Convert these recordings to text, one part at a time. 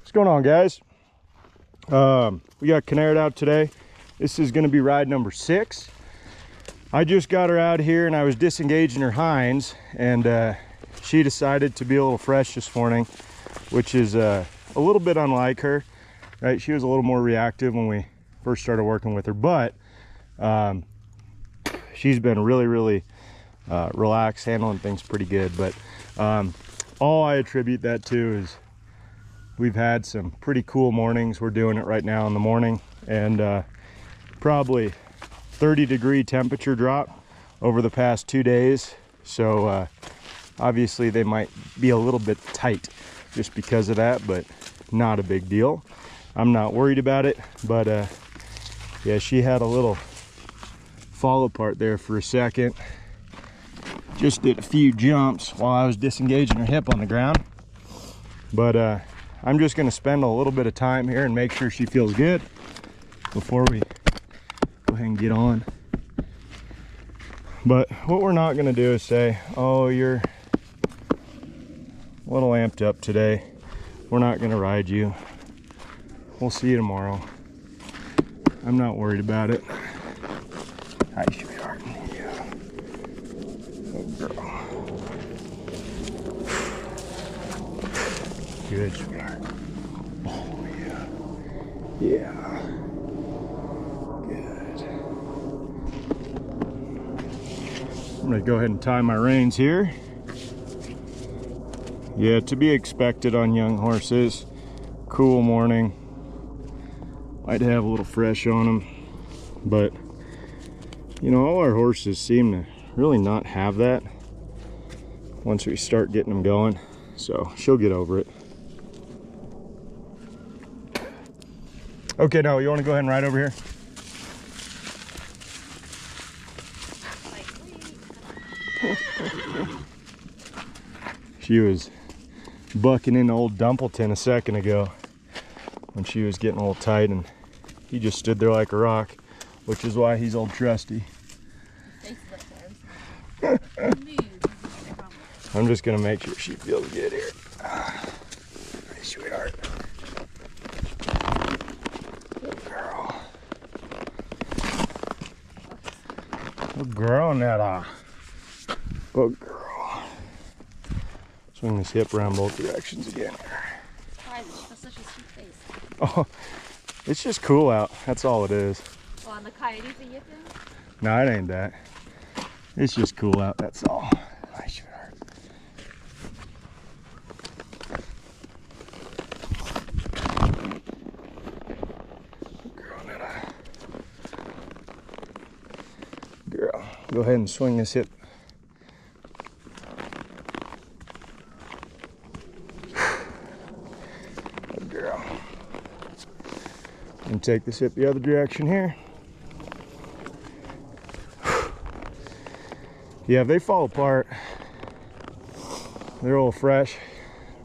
What's going on, guys? We got Kinneret out today. This is going to be ride number 6. I just got her out here and I was disengaging her hinds, and she decided to be a little fresh this morning, which is a little bit unlike her, right? She was a little more reactive when we first started working with her, but she's been really relaxed, handling things pretty good. But all I attribute that to is we've had some pretty cool mornings. We're doing it right now in the morning, and probably 30-degree temperature drop over the past 2 days. So obviously they might be a little bit tight just because of that, but not a big deal. I'm not worried about it. But yeah, she had a little fall apart there for a second. Just did a few jumps while I was disengaging her hip on the ground. But I'm just going to spend a little bit of time here and make sure she feels good before we go ahead and get on. But what we're not going to do is say, oh, you're a little amped up today, we're not going to ride you, we'll see you tomorrow. I'm not worried about it. Hi, sweetheart. Yeah. Good girl. Good, sweetheart. Oh, yeah. Yeah. Good. I'm going to go ahead and tie my reins here. Yeah, to be expected on young horses. Cool morning. Might have a little fresh on them. But, you know, all our horses seem to really not have that once we start getting them going. So she'll get over it. Okay, now you want to go ahead and ride over here? She was bucking into old Dumpleton a second ago when she was getting a little tight, and he just stood there like a rock, which is why he's old trusty. I'm just gonna make sure she feels good here. Hey, sweetheart. Good girl. Good girl, Netta. Good girl. Swing this hip around both directions again. Why is it? She has such a sweet face. Oh, it's just cool out. That's all it is. Well, on the coyotes are yipping? No, it ain't that. It's just cool out. That's all. Nice, sweetheart. Girl, Netta. Girl, go ahead and swing this hip. Good girl. And take this hip the other direction here. Yeah, if they fall apart, they're a little fresh.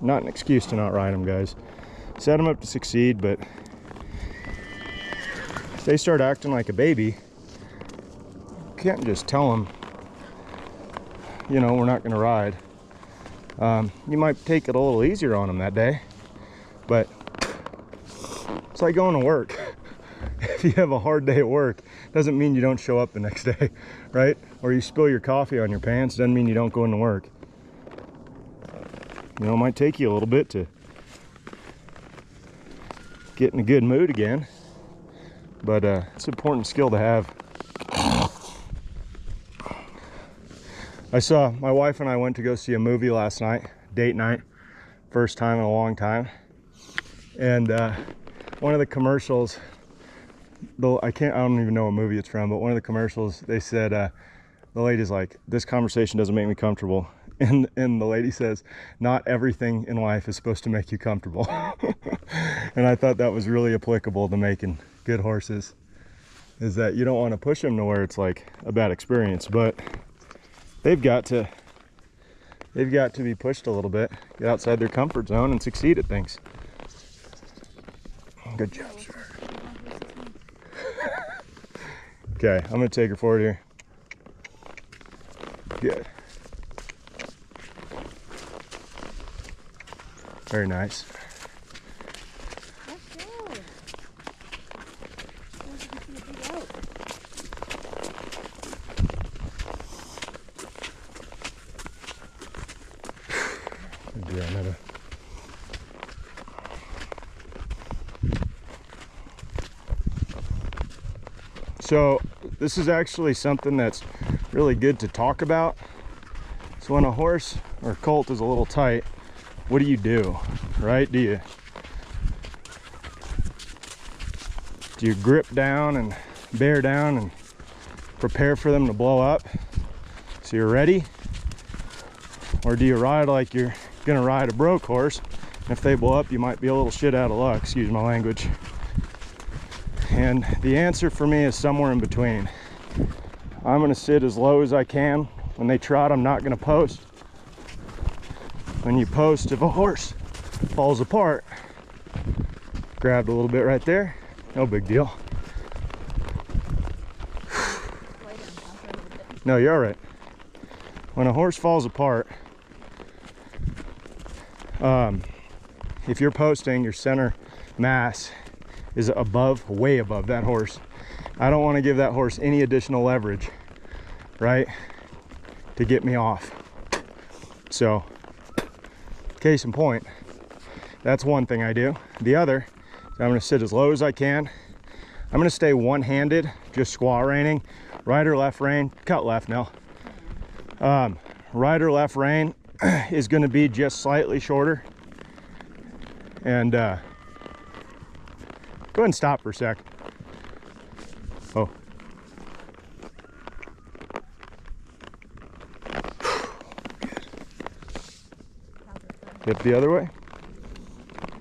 Not an excuse to not ride them, guys. Set them up to succeed, but if they start acting like a baby, you can't just tell them, you know, we're not going to ride. You might take it a little easier on them that day, but it's like going to work. If you have a hard day at work, doesn't mean you don't show up the next day, right? Or you spill your coffee on your pants, doesn't mean you don't go into work. You know, it might take you a little bit to get in a good mood again, but it's an important skill to have. My wife and I went to go see a movie last night, date night, first time in a long time. And one of the commercials, I don't even know what movie it's from, but one of the commercials, they said, the lady's like, this conversation doesn't make me comfortable. And the lady says, not everything in life is supposed to make you comfortable. And I thought that was really applicable to making good horses, is that you don't want to push them to where it's like a bad experience, but they've got to be pushed a little bit, get outside their comfort zone and succeed at things. Good job, sir. Okay, I'm gonna take her forward here. Good. Very nice. So this is actually something that's really good to talk about. So when a horse or colt is a little tight, what do, right? Do you grip down and bear down and prepare for them to blow up so you're ready? Or do you ride like you're gonna ride a broke horse? And if they blow up, you might be a little shit out of luck, excuse my language. And the answer for me is somewhere in between. I'm gonna sit as low as I can. When they trot, I'm not gonna post. When you post, if a horse falls apart, grabbed a little bit right there, no big deal. No, you're all right. When a horse falls apart, if you're posting, your center mass is above, way above that horse. I don't want to give that horse any additional leverage, right, to get me off. So, case in point, that's one thing I do. The other, I'm going to sit as low as I can. I'm going to stay one-handed, just squaw reining. Right or left rein, cut left now. Right or left rein is going to be just slightly shorter. And go ahead and stop for a sec. Oh. Hip the other way.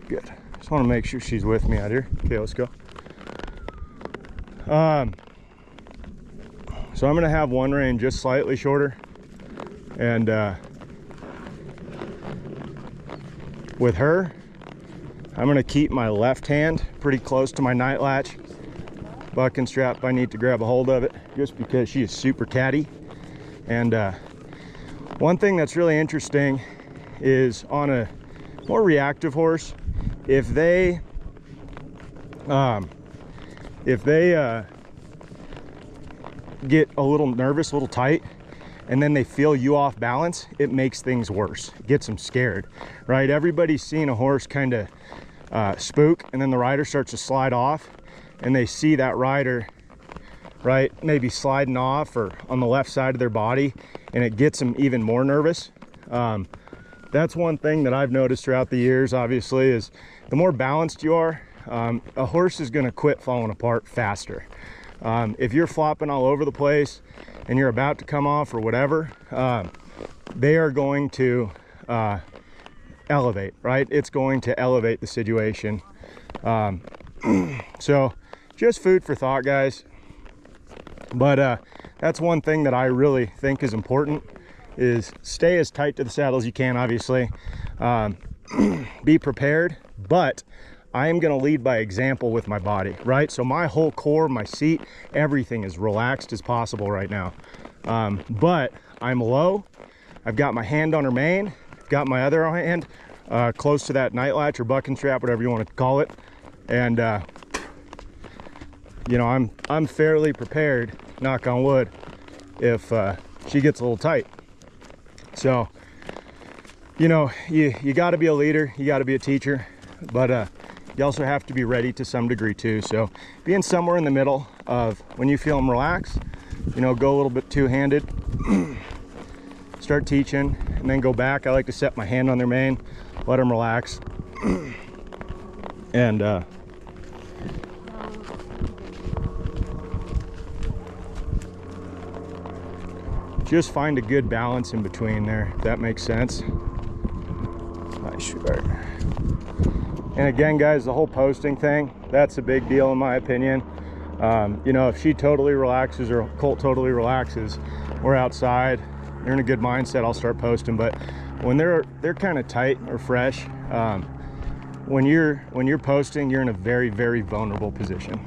Good. Just want to make sure she's with me out here. Okay, let's go. So I'm going to have one rein just slightly shorter. And with her, I'm going to keep my left hand pretty close to my night latch. Bucking strap, I need to grab a hold of it just because she is super catty. And one thing that's really interesting is on a more reactive horse, if they get a little nervous, a little tight, and then they feel you off balance, it makes things worse. It gets them scared, right? Everybody's seen a horse kind of spook, and then the rider starts to slide off, and they see that rider, right, maybe sliding off or on the left side of their body, and it gets them even more nervous. That's one thing that I've noticed throughout the years, obviously, is the more balanced you are, a horse is going to quit falling apart faster. If you're flopping all over the place and you're about to come off or whatever, they are going to elevate, right? It's going to elevate the situation. So just food for thought, guys. But that's one thing that I really think is important, is stay as tight to the saddle as you can, obviously. Be prepared, but I am going to lead by example with my body, right? So my whole core, my seat, everything is relaxed as possible right now. But I'm low. I've got my hand on her mane, got my other hand close to that night latch or bucking strap, whatever you want to call it. And you know, I'm fairly prepared, knock on wood, if she gets a little tight. So, you know, you got to be a leader, you got to be a teacher, but you also have to be ready to some degree too. So being somewhere in the middle of when you feel them relax, you know, go a little bit two-handed, start teaching, and then go back. I like to set my hand on their mane, let them relax, and just find a good balance in between there, if that makes sense. Nice start. And again, guys, the whole posting thing, that's a big deal in my opinion. You know, if she totally relaxes or colt totally relaxes, we're outside, they're in a good mindset, I'll start posting. But when they're kind of tight or fresh, when you're posting, you're in a very, very vulnerable position.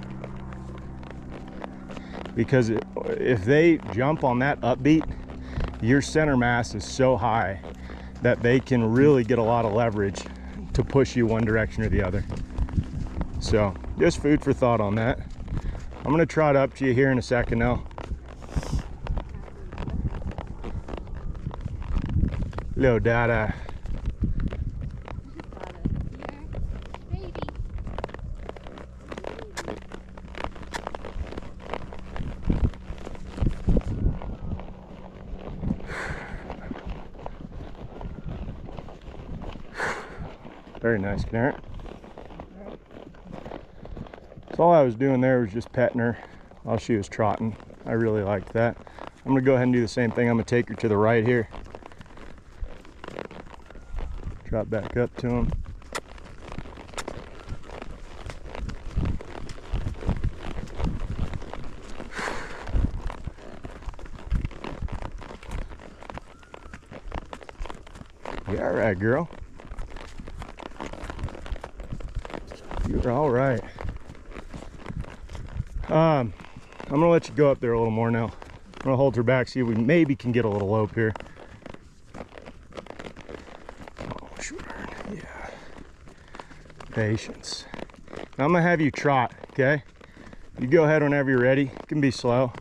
Because if they jump on that upbeat, your center mass is so high that they can really get a lot of leverage to push you one direction or the other. So just food for thought on that. I'm gonna trot up to you here in a second now. Hello, Dada. Very nice, Kinneret. So all I was doing there was just petting her while she was trotting. I really liked that. I'm gonna go ahead and do the same thing. I'm gonna take her to the right here. Drop back up to him. Yeah, all right, girl. You're all right. I'm gonna let you go up there a little more now. I'm gonna hold her back, see if we maybe can get a little lope here. Oh, sure. Yeah. Patience. Now I'm gonna have you trot, okay? You go ahead whenever you're ready. You can be slow.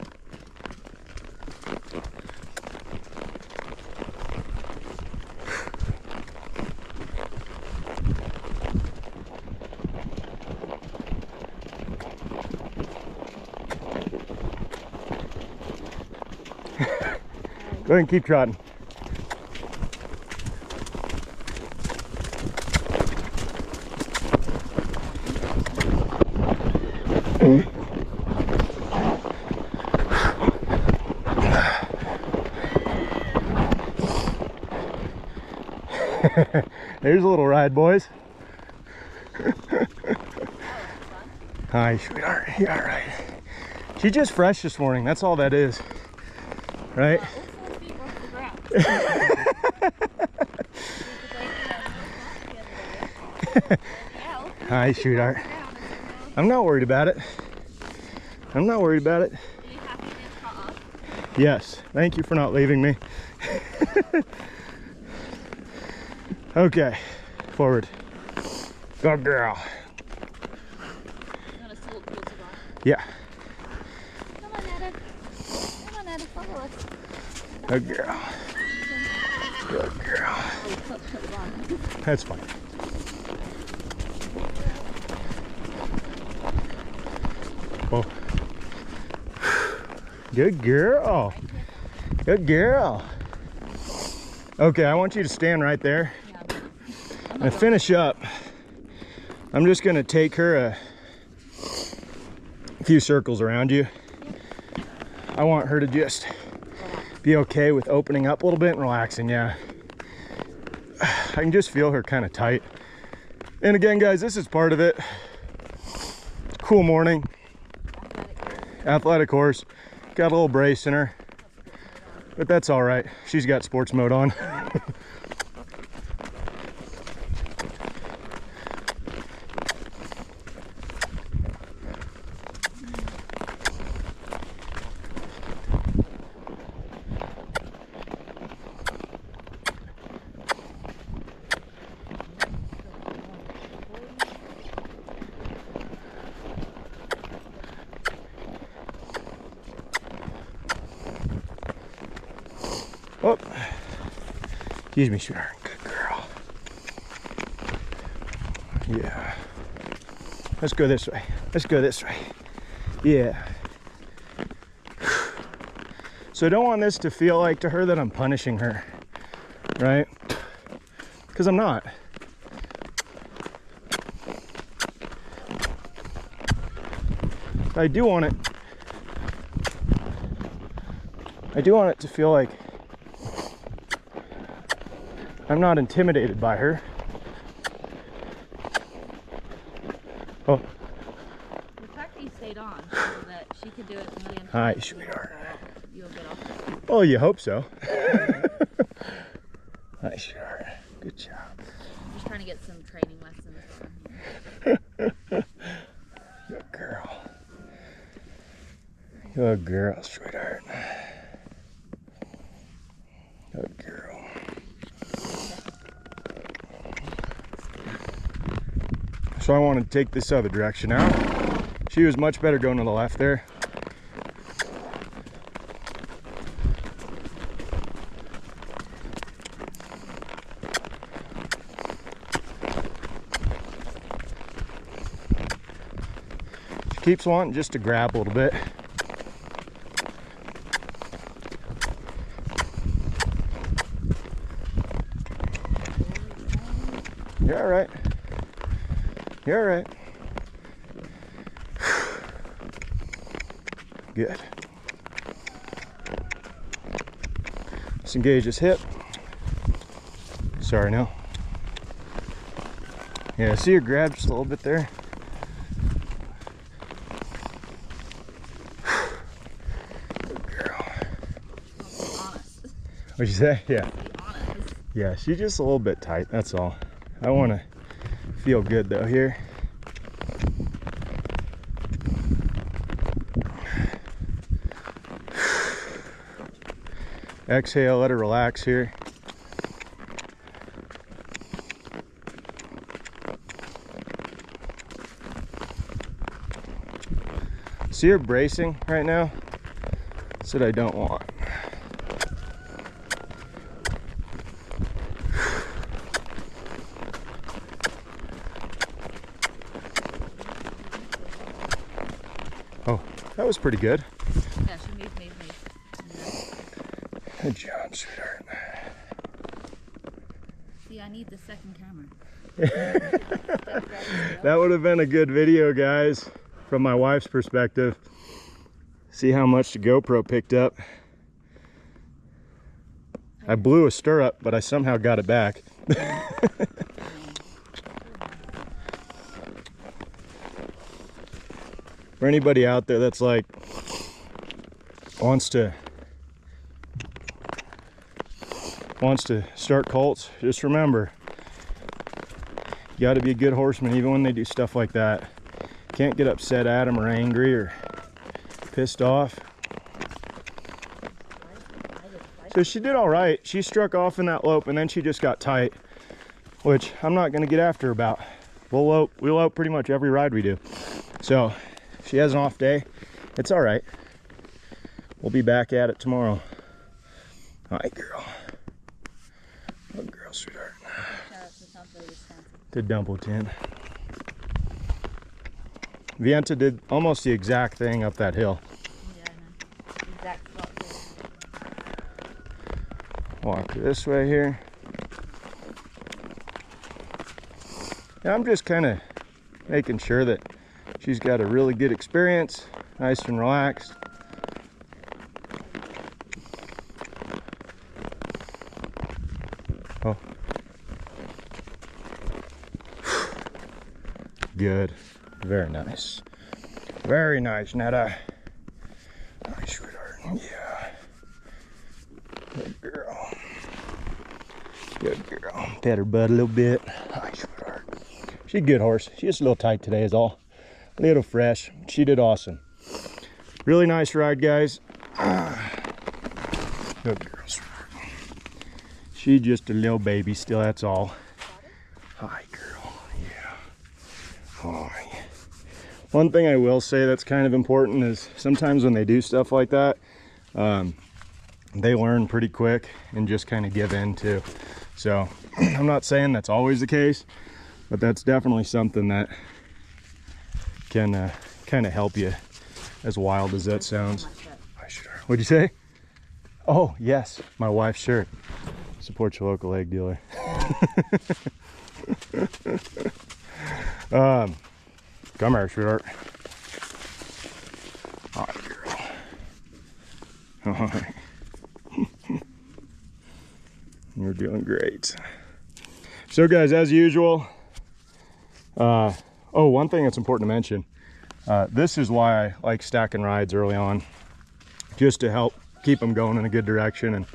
Go ahead and keep trotting. There's a little ride, boys. Hi, sweetheart. Yeah, all right. She's just fresh this morning. That's all that is. Right? Hi, sweetheart. I'm not worried about it. I'm not worried about it. Are you happy to trot up? Yes. Thank you for not leaving me. Okay. Forward. Good girl. You want to salute the cigar? Yeah. Come on, Etta. Come on, Etta. Follow us. Good girl. Good girl. That's fine. Oh. Good girl. Good girl. Okay, I want you to stand right there. And finish up. I'm just going to take her a few circles around you. I want her to just be okay with opening up a little bit and relaxing. Yeah, I can just feel her kind of tight. And again, guys, this is part of it. Cool morning. Athletic horse. Got a little brace in her, but that's all right. She's got sports mode on. Oh, excuse me, sweetheart. Good girl. Yeah. Let's go this way. Let's go this way. Yeah. So I don't want this to feel like to her that I'm punishing her, right? Because I'm not. I do want it to feel like I'm not intimidated by her. Oh. The practice stayed on so that she could do it a million times. Hi, sweetheart. You'll get off. Well, you hope so. Hi, sweetheart. Good job. I'm just trying to get some training lessons. Good girl. Good girl, sweetheart. Good girl. So I want to take this other direction now. She was much better going to the left there. She keeps wanting just to grab a little bit. You're all right. You're all right. Good. Let's engage his hip. Sorry, no. Yeah, see her grab just a little bit there. Good girl. What'd you say? Yeah. Yeah, she's just a little bit tight, that's all. I want to feel good though here. Exhale, let her relax here. See her bracing right now? That's what I don't want. Oh, that was pretty good. Yeah, she made. Good job, sweetheart. See, I need the second camera. That would have been a good video, guys, from my wife's perspective. See how much the GoPro picked up. I blew a stirrup, but I somehow got it back. For anybody out there that's like wants to start colts, just remember, you got to be a good horseman even when they do stuff like that. Can't get upset at them or angry or pissed off. So she did all right. She struck off in that lope and then she just got tight, which I'm not going to get after her about. We'll lope pretty much every ride we do. So if she has an off day, it's all right. We'll be back at it tomorrow. Hi, girl. Good girl, sweetheart. To Dumpleton. Vienta did almost the exact thing up that hill. Yeah, I know. Exact spot. Walk this way here. Yeah, I'm just kind of making sure that she's got a really good experience, nice and relaxed. Oh. Good. Very nice. Very nice, Netta. Nice, sweetheart. Yeah. Good girl. Good girl. Pat her butt a little bit. Nice, sweetheart. She's a good horse. She's just a little tight today is all. A little fresh. She did awesome. Really nice ride, guys. Good girl, sweetheart. She's just a little baby still, that's all. Hi, girl. Yeah. Hi. One thing I will say that's kind of important is sometimes when they do stuff like that, they learn pretty quick and just kind of give in too. So I'm not saying that's always the case, but that's definitely something that can kind of help you, as wild as that sounds. What'd you say? Oh, yes, my wife's shirt. Support your local egg dealer. Come here, sweetheart. All right, girl. All right. You're doing great. So, guys, as usual, oh, one thing that's important to mention, this is why I like stacking rides early on, just to help keep them going in a good direction. And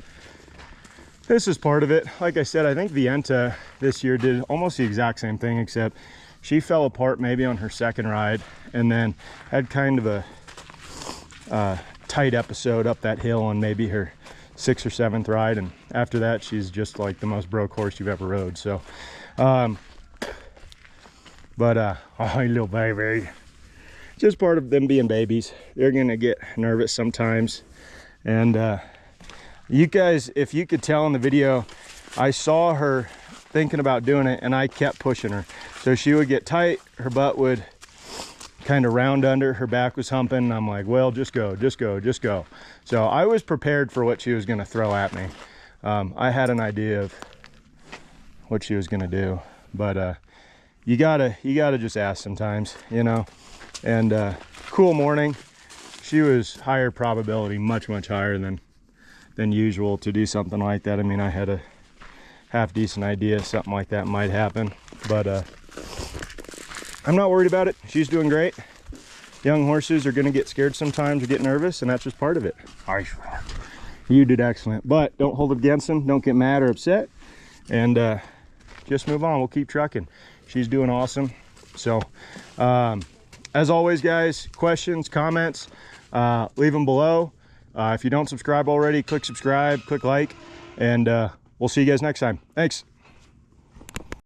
this is part of it. Like I said, I think Vienta this year did almost the exact same thing, except she fell apart maybe on her second ride and then had kind of a tight episode up that hill on maybe her 6th or 7th ride, and after that she's just like the most broke horse you've ever rode. So oh, little baby, just part of them being babies. They're gonna get nervous sometimes. And you guys, if you could tell in the video, I saw her thinking about doing it and I kept pushing her. So she would get tight, her butt would kind of round under, her back was humping, and I'm like, well, just go, just go, just go. So I was prepared for what she was gonna throw at me. I had an idea of what she was gonna do, but you gotta just ask sometimes, you know. And cool morning. She was higher probability, much higher than usual to do something like that. I mean, I had a half decent idea something like that might happen, but I'm not worried about it. She's doing great. Young horses are gonna get scared sometimes or get nervous, and that's just part of it. All right, you did excellent, but don't hold it against them. Don't get mad or upset, and just move on. We'll keep trucking. She's doing awesome. So as always, guys, questions, comments, leave them below. If you don't subscribe already, click subscribe, click like, and we'll see you guys next time. Thanks.